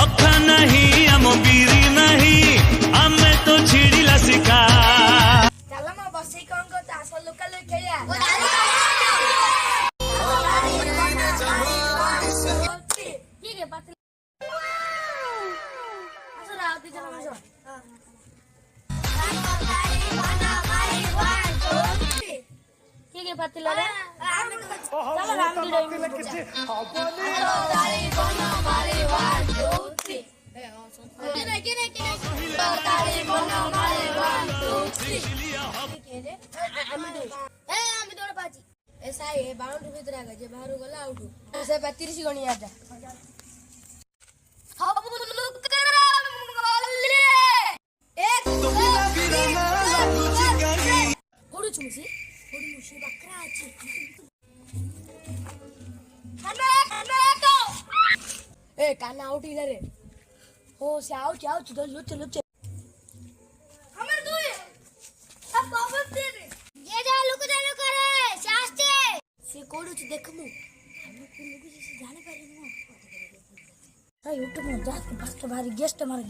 अखा नहीं आम बीरी नहीं आमे तो छिड़िला शिका चल म बसै कौन को तास लोकल खेलिया ठीक है बात असरा आती चला मजो ठीक है बात लगा चलो राम दी डाई में किसी तारी कोनो मारी 1 2 3 के तारी कोनो मारी 1 2 3 के रे আমি দৌড় পাচ্ছি ऐसा है बाउंड्री भीतर आ गए बाहर गला आउट से 35 गणी आ जा एक होडू चुमसी बकरा আছে ए काना आउट इधर रे ओ से आउट चलो चलो हमर दूर अब बाबू दे दे ये जा लुक रे शास्ते से कोडू छ देखमु हम को लोग जैसे जाने पारे न यूट्यूब में जा फर्स्ट बारी गेस्ट मार